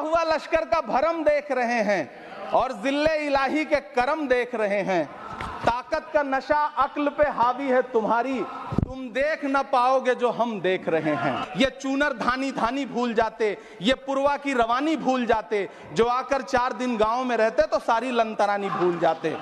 हुआ लश्कर का भरम देख रहे हैं और जिल्ले इलाही के करम देख रहे हैं। ताकत का नशा अक्ल पे हावी है तुम्हारी, तुम देख न पाओगे जो हम देख रहे हैं। ये चूनर धानी धानी भूल जाते, ये पुरवा की रवानी भूल जाते, जो आकर 4 दिन गांव में रहते तो सारी लंतरानी भूल जाते।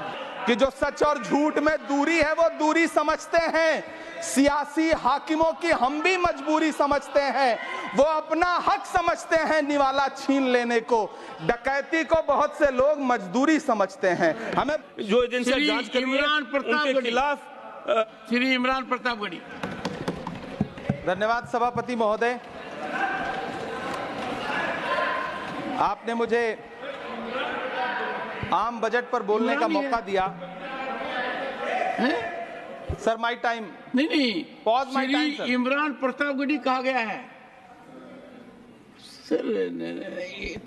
कि जो सच और झूठ में दूरी है वो दूरी समझते हैं, सियासी हाकिमों की हम भी मजबूरी समझते हैं। वो अपना हक समझते हैं निवाला छीन लेने को, डकैती को बहुत से लोग मजदूरी समझते हैं। हमें जो एजेंसियां जांच कर रही हैं उनके खिलाफ श्री इमरान प्रतापगढ़ी। धन्यवाद सभापति महोदय, आपने मुझे आम बजट पर बोलने का मौका दिया। Sir my time. नहीं, pause my time sir. Imran Pratapgarhi कहा गया है सर,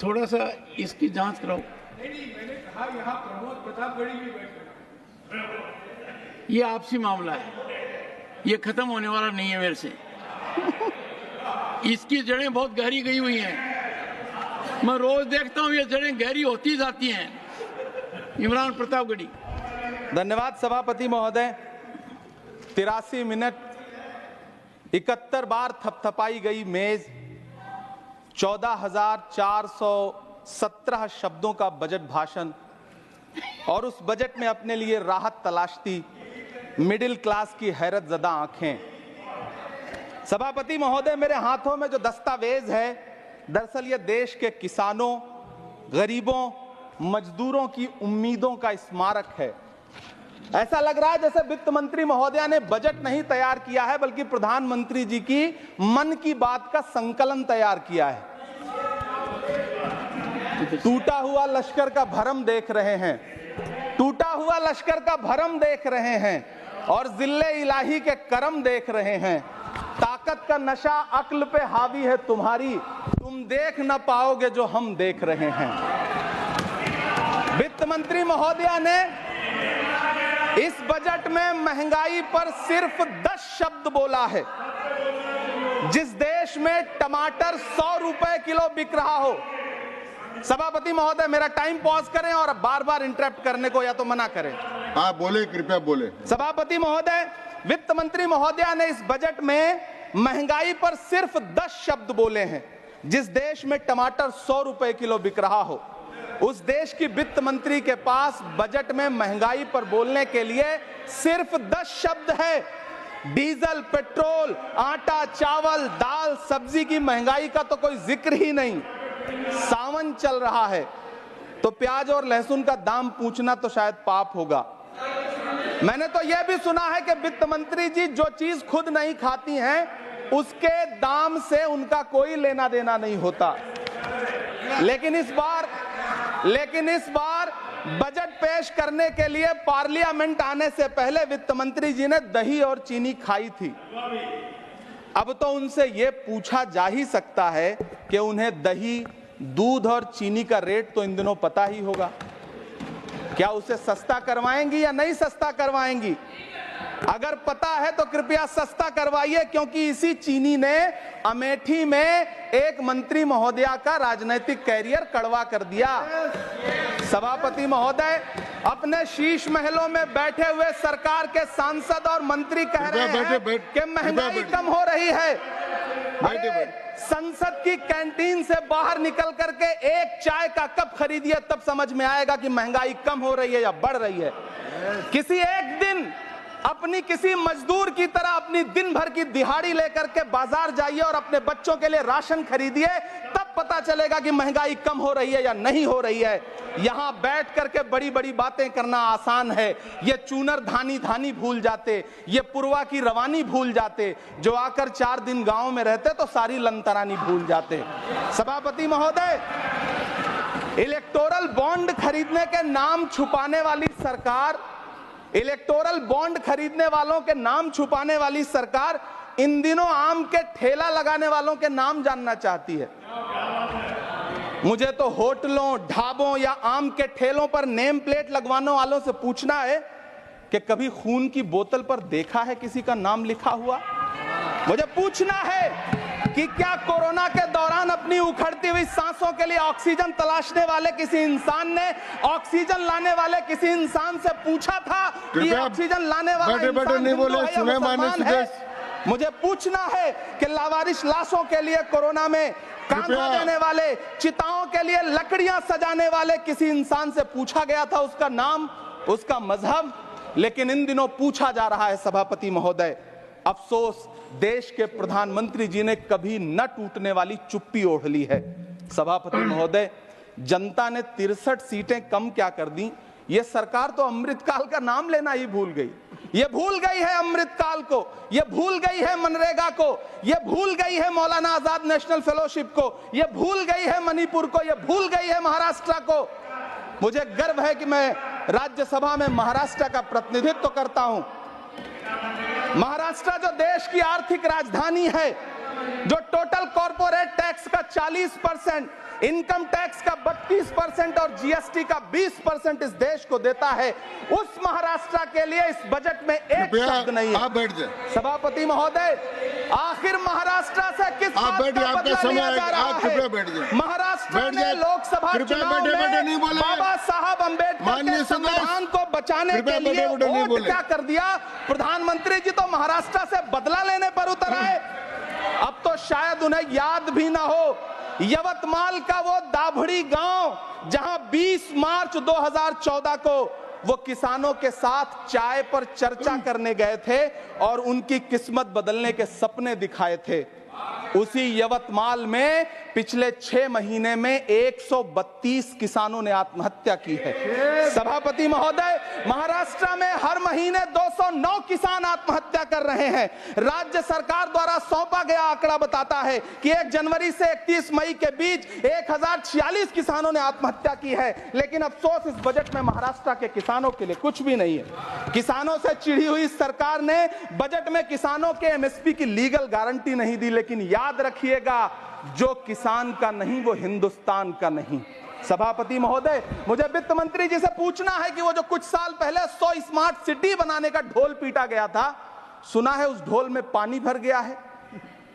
थोड़ा सा इसकी जांच कराओ। मैंने कहा यहाँ प्रमोद प्रतापगढ़ी भी बैठे। ये आपसी मामला है, ये खत्म होने वाला नहीं है मेरे से। इसकी जड़ें बहुत गहरी गई हुई हैं, मैं रोज देखता हूँ ये जड़ें गहरी होती जाती हैं। इमरान प्रतापगढ़ी। धन्यवाद सभापति महोदय। 83 मिनट 71 बार थपथपाई गई मेज, 14,417 शब्दों का बजट भाषण और उस बजट में अपने लिए राहत तलाशती मिडिल क्लास की हैरत ज़दा आंखें। सभापति महोदय, मेरे हाथों में जो दस्तावेज है दरअसल ये देश के किसानों, गरीबों, मजदूरों की उम्मीदों का स्मारक है। ऐसा लग रहा है जैसे वित्त मंत्री महोदया ने बजट नहीं तैयार किया है बल्कि प्रधानमंत्री जी की मन की बात का संकलन तैयार किया है। टूटा हुआ लश्कर का भरम देख रहे हैं, टूटा हुआ लश्कर का भरम देख रहे हैं और जिल्ले इलाही के करम देख रहे हैं। ताकत का नशा अक्ल पे हावी है तुम्हारी, तुम देख न पाओगे जो हम देख रहे हैं। वित्त मंत्री महोदया ने इस बजट में महंगाई पर सिर्फ 10 शब्द बोला है। जिस देश में टमाटर 100 रुपए किलो बिक रहा हो। सभापति महोदय, मेरा टाइम पॉज करें और बार बार इंटरप्ट करने को या तो मना करें। हाँ बोले, कृपया बोले। सभापति महोदय, वित्त मंत्री महोदया ने इस बजट में महंगाई पर सिर्फ 10 शब्द बोले हैं। जिस देश में टमाटर 100 रुपए किलो बिक रहा हो, उस देश की वित्त मंत्री के पास बजट में महंगाई पर बोलने के लिए सिर्फ 10 शब्द है। डीजल, पेट्रोल, आटा, चावल, दाल, सब्जी की महंगाई का तो कोई जिक्र ही नहीं। सावन चल रहा है तो प्याज और लहसुन का दाम पूछना तो शायद पाप होगा। मैंने तो यह भी सुना है कि वित्त मंत्री जी जो चीज खुद नहीं खाती हैं उसके दाम से उनका कोई लेना देना नहीं होता। लेकिन इस बार बजट पेश करने के लिए पार्लियामेंट आने से पहले वित्त मंत्री जी ने दही और चीनी खाई थी। अब तो उनसे यह पूछा जा ही सकता है कि उन्हें दही, दूध और चीनी का रेट तो इन दिनों पता ही होगा। क्या उसे सस्ता करवाएंगी या नहीं सस्ता करवाएंगी? अगर पता है तो कृपया सस्ता करवाइए, क्योंकि इसी चीनी ने अमेठी में एक मंत्री महोदया का राजनीतिक कैरियर कड़वा कर दिया। सभापति महोदय, अपने शीश महलों में बैठे हुए सरकार के सांसद और मंत्री कह रहे हैं कि महंगाई कम हो रही है। संसद की कैंटीन से बाहर निकल करके एक चाय का कप खरीदिए, तब समझ में आएगा कि महंगाई कम हो रही है या बढ़ रही है। किसी एक दिन अपनी किसी मजदूर की तरह अपनी दिन भर की दिहाड़ी लेकर के बाजार जाइए और अपने बच्चों के लिए राशन खरीदिए, तब पता चलेगा कि महंगाई कम हो रही है या नहीं हो रही है। यहां बैठ करके बड़ी बड़ी बातें करना आसान है। ये चूनर धानी धानी भूल जाते, ये पुरवा की रवानी भूल जाते, जो आकर 4 दिन गांव में रहते तो सारी लंतरानी भूल जाते। सभापति महोदय, इलेक्टोरल बॉन्ड खरीदने के नाम छुपाने वाली सरकार, इलेक्टोरल बॉन्ड खरीदने वालों के नाम छुपाने वाली सरकार इन दिनों आम के ठेला लगाने वालों के नाम जानना चाहती है। मुझे तो होटलों, ढाबों या आम के ठेलों पर नेम प्लेट लगवाने वालों से पूछना है कि कभी खून की बोतल पर देखा है किसी का नाम लिखा हुआ? मुझे पूछना है कि क्या कोरोना के दौरान अपनी उखड़ती हुई सांसों के लिए ऑक्सीजन तलाशने वाले किसी इंसान ने ऑक्सीजन लाने वाले किसी इंसान से पूछा था कि ऑक्सीजन लाने वाला इंसान हिंदू है या मुसलमान है? मुझे पूछना है कि लावारिश लाशों के लिए कोरोना में कांधा देने वाले, चिताओं के लिए लकड़ियां सजाने वाले किसी इंसान से पूछा गया था उसका नाम, उसका मजहब? लेकिन इन दिनों पूछा जा रहा है सभापति महोदय। अफसोस, देश के प्रधानमंत्री जी ने कभी न टूटने वाली चुप्पी ओढ़ ली है। सभापति महोदय, जनता ने 63 सीटें कम क्या कर दी? ये सरकार तो अमृतकाल का नाम लेना ही भूल गई। ये भूल गई है अमृतकाल को, ये भूल गई है मनरेगा को, ये भूल गई है मौलाना आजाद नेशनल फेलोशिप को, ये भूल गई है मणिपुर को, ये भूल गई है महाराष्ट्र को। मुझे गर्व है कि मैं राज्यसभा में महाराष्ट्र का प्रतिनिधित्व करता हूं। महाराष्ट्र जो देश की आर्थिक राजधानी है, जो टोटल कॉर्पोरेट टैक्स का 40%, इनकम टैक्स का 32% और जीएसटी का 20% इस देश को देता है, उस महाराष्ट्र के लिए इस बजट में एक शब्द नहीं है। आप बैठ जाए। सभापति महोदय, आखिर महाराष्ट्र से किस बात का बदला लिया जा रहा है? महाराष्ट्र में लोकसभा चुनाव में बाबा साहब अम्बेडकर के संविधान को बचाने के लिए वोट क्या कर दिया? प्रधानमंत्री जी तो महाराष्ट्र से बदला लेने पर उतर आए। अब तो शायद उन्हें याद भी ना हो यवतमाल का वो दाभड़ी गांव जहां 20 मार्च 2014 को वो किसानों के साथ चाय पर चर्चा करने गए थे और उनकी किस्मत बदलने के सपने दिखाए थे। उसी यवतमाल में पिछले 6 महीने में 132 किसानों ने आत्महत्या की है। सभापति महोदय, महाराष्ट्र में हर महीने 209 किसान आत्महत्या कर रहे हैं। राज्य सरकार द्वारा सौंपा गया आंकड़ा बताता है कि 1 जनवरी से 31 मई के बीच 1046 किसानों ने आत्महत्या की है। लेकिन अफसोस, इस बजट में महाराष्ट्र के किसानों के लिए कुछ भी नहीं है। किसानों से चिढ़ी हुई सरकार ने बजट में किसानों के एमएसपी की लीगल गारंटी नहीं दी। लेकिन याद रखिएगा, जो किसान का नहीं वो हिंदुस्तान का नहीं। सभापति महोदय, मुझे वित्त मंत्री जी से पूछना है कि वो जो कुछ साल पहले 100 स्मार्ट सिटी बनाने का ढोल पीटा गया था, सुना है उस ढोल में पानी भर गया है,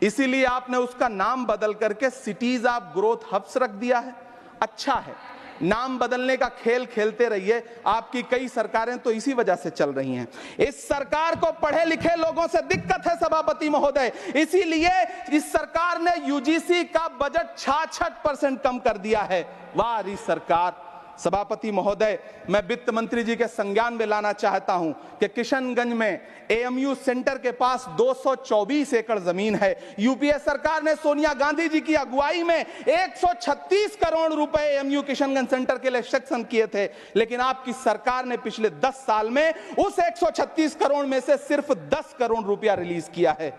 इसीलिए आपने उसका नाम बदल करके सिटीज ऑफ ग्रोथ हब्स रख दिया है। अच्छा है, नाम बदलने का खेल खेलते रहिए। आपकी कई सरकारें तो इसी वजह से चल रही हैं। इस सरकार को पढ़े लिखे लोगों से दिक्कत है सभापति महोदय, इसीलिए इस सरकार ने यूजीसी का बजट 66% कम कर दिया है। वाह री सरकार। सभापति महोदय, मैं वित्त मंत्री जी के संज्ञान में लाना चाहता हूं कि किशनगंज में एएमयू सेंटर के पास 224 एकड़ जमीन है। यूपीए सरकार ने सोनिया गांधी जी की अगुवाई में 136 करोड़ रुपए एएमयू किशनगंज सेंटर के लिए सेक्शन किए थे। लेकिन आपकी सरकार ने पिछले 10 साल में उस 136 करोड़ में से सिर्फ 10 करोड़ रुपया रिलीज किया है।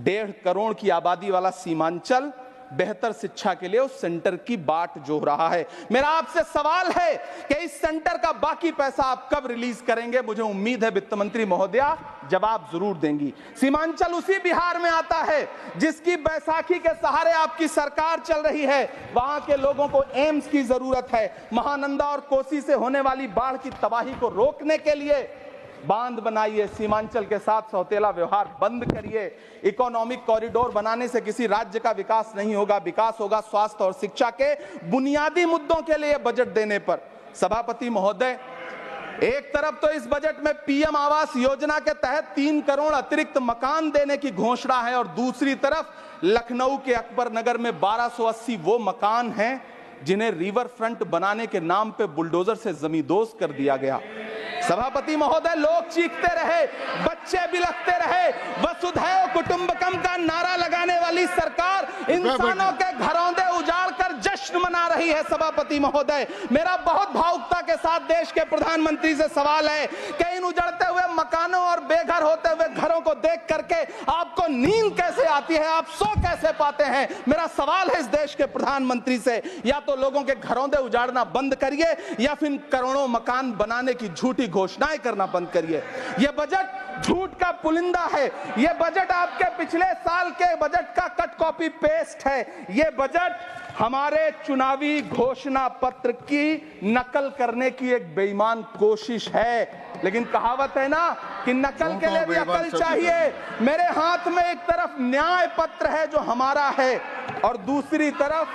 1.5 करोड़ की आबादी वाला सीमांचल बेहतर शिक्षा के लिए उस सेंटर की बाट जोह रहा है। मेरा आपसे सवाल है कि इस सेंटर का बाकी पैसा आप कब रिलीज करेंगे? मुझे उम्मीद है वित्त मंत्री महोदया जवाब जरूर देंगी। सीमांचल उसी बिहार में आता है जिसकी बैसाखी के सहारे आपकी सरकार चल रही है। वहां के लोगों को एम्स की जरूरत है। महानंदा और कोसी से होने वाली बाढ़ की तबाही को रोकने के लिए बांध बनाइए, सीमांचल के साथ सौतेला व्यवहार बंद करिए। इकोनॉमिक कॉरिडोर बनाने से किसी राज्य का विकास नहीं होगा, विकास होगा स्वास्थ्य और शिक्षा के बुनियादी मुद्दों के लिए बजट देने पर। सभापति महोदय, एक तरफ तो इस बजट में पीएम आवास योजना के तहत 3 करोड़ अतिरिक्त मकान देने की घोषणा है और दूसरी तरफ लखनऊ के अकबर नगर में 1280 वो मकान हैं जिन्हें रिवर फ्रंट बनाने के नाम पे बुलडोजर से जमींदोज कर दिया गया। सभापति महोदय, लोग चीखते रहे, बच्चे बिलखते रहे, वसुधैव कुटुंबकम का नारा लगाने वाली सरकार इंसानों के घरौंदे उजाड़ कर जश्न मना रही है। सभापति महोदय, मेरा बहुत भावुकता के साथ देश के प्रधानमंत्री से सवाल है कि इन उजड़ते हुए मकानों और बेघर होते हुए घरों को देख करके आपको नींद कैसे आती है, आप सो कैसे पाते हैं? मेरा सवाल है इस देश के प्रधानमंत्री से, या तो लोगों के घरौंदे उजाड़ना बंद करिए या फिर करोड़ों मकान बनाने की झूठी घोषणाएं करना बंद करिए। यह बजट झूठ का पुलिंदा है। यह बजट आपके पिछले साल के बजट का कट कॉपी पेस्ट है। यह बजट हमारे चुनावी घोषणा पत्र की नकल करने की एक बेईमान कोशिश है। लेकिन कहावत है ना, कि नकल के लिए भी अकल चाहिए। मेरे हाथ में एक तरफ न्याय पत्र है जो हमारा है और दूसरी तरफ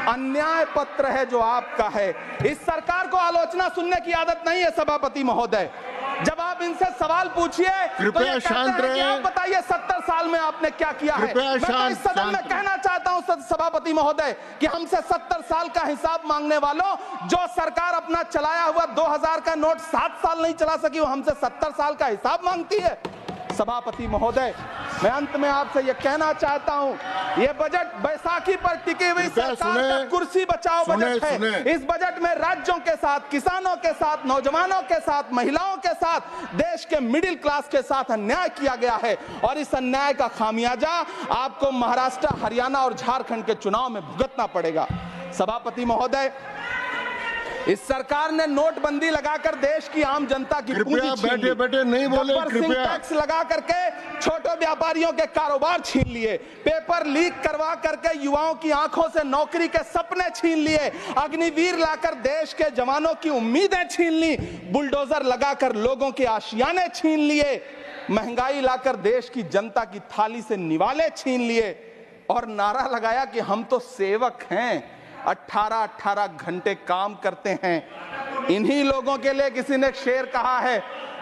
अन्याय पत्र है जो आपका है। इस सरकार को आलोचना सुनने की आदत नहीं है सभापति महोदय। जब आप इनसे सवाल पूछिए तो ये शांत कहते हैं कि रहिए। आप बताइए 70 साल में आपने क्या किया है। मैं तो इस सदन में कहना चाहता हूं सभापति महोदय कि हमसे 70 साल का हिसाब मांगने वालों, जो सरकार अपना चलाया हुआ 2000 का नोट 7 साल नहीं चला सकी, वो हमसे 70 साल का हिसाब मांगती है। सभापति महोदय, मैं अंत में आपसे यह कहना चाहता हूं, यह बजट बैसाखी पर टिकी हुई सरकार का कुर्सी बचाओ बजट है। इस बजट में राज्यों के साथ, किसानों के साथ, नौजवानों के साथ, महिलाओं के साथ, देश के मिडिल क्लास के साथ अन्याय किया गया है और इस अन्याय का खामियाजा आपको महाराष्ट्र, हरियाणा और झारखंड के चुनाव में भुगतना पड़ेगा। सभापति महोदय, इस सरकार ने नोटबंदी लगाकर देश की आम जनता की पूंजी छीन ली। बैठे बैठे नहीं बोले, कृपया। टैक्स लगा करके छोटे व्यापारियों के कारोबार छीन लिए, पेपर लीक करवा करके युवाओं की आंखों से नौकरी के सपने छीन लिए, अग्निवीर लाकर देश के जवानों की उम्मीदें छीन ली, बुलडोजर लगाकर लोगों के आशियाने छीन लिए, महंगाई लाकर देश की जनता की थाली से निवाले छीन लिए और नारा लगाया कि हम तो सेवक हैं, 18-18 घंटे काम करते हैं। इन्हीं लोगों के लिए किसी ने शेर कहा है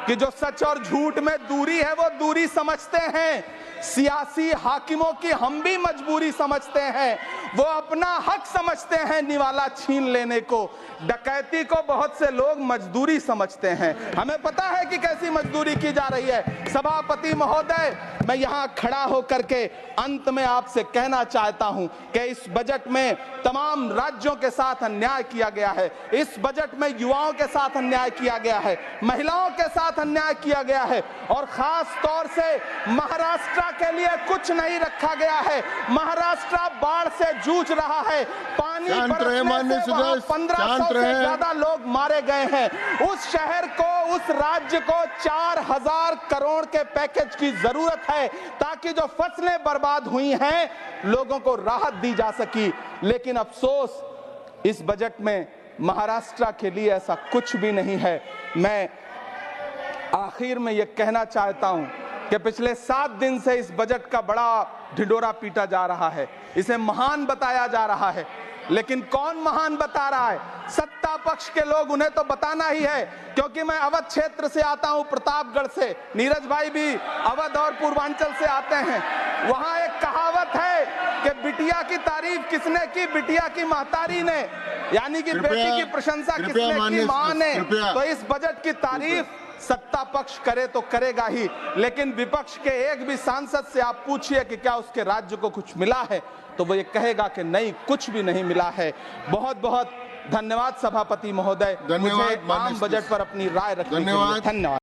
कि जो सच और झूठ में दूरी है वो दूरी समझते हैं। सियासी हाकिमों की हम भी मजबूरी समझते हैं, वो अपना हक समझते हैं निवाला छीन लेने को। डकैती को बहुत से लोग मजदूरी समझते हैं। हमें पता है कि कैसी मजदूरी की जा रही है। सभापति महोदय, मैं यहाँ खड़ा होकर के अंत में आपसे कहना चाहता हूँ कि इस बजट में तमाम राज्यों के साथ अन्याय किया गया है। इस बजट में युवाओं के साथ अन्याय किया गया है, महिलाओं के साथ अन्याय किया गया है और खास तौर से महाराष्ट्र के लिए कुछ नहीं रखा गया है। महाराष्ट्र बाढ़ से जूझ रहा है, पानी बरसने से वहां 1500 से ज्यादा लोग मारे गए हैं। उस शहर को, उस राज्य को 4000 करोड़ के पैकेज की जरूरत है ताकि जो फसलें बर्बाद हुई हैं लोगों को राहत दी जा सकी। लेकिन अफसोस, इस बजट में महाराष्ट्र के लिए ऐसा कुछ भी नहीं है। मैं आखिर में यह कहना चाहता हूं कि पिछले 7 दिन से इस बजट का बड़ा ढिंडोरा पीटा जा रहा है, इसे महान बताया जा रहा है, लेकिन कौन महान बता रहा है? सत्ता पक्ष के लोग, उन्हें तो बताना ही है। क्योंकि मैं अवध क्षेत्र से आता हूं, प्रतापगढ़ से, नीरज भाई भी अवध और पूर्वांचल से आते हैं। वहां एक कहावत है कि बिटिया की तारीफ किसने की? बिटिया की महतारी ने, यानी कि बेटी की प्रशंसा किसने की? मां ने। तो इस बजट की तारीफ सत्ता पक्ष करे तो करेगा ही, लेकिन विपक्ष के एक भी सांसद से आप पूछिए कि क्या उसके राज्य को कुछ मिला है, तो वो ये कहेगा कि नहीं, कुछ भी नहीं मिला है। बहुत बहुत धन्यवाद सभापति महोदय, मुझे आम बजट पर अपनी राय रखने के लिए। धन्यवाद।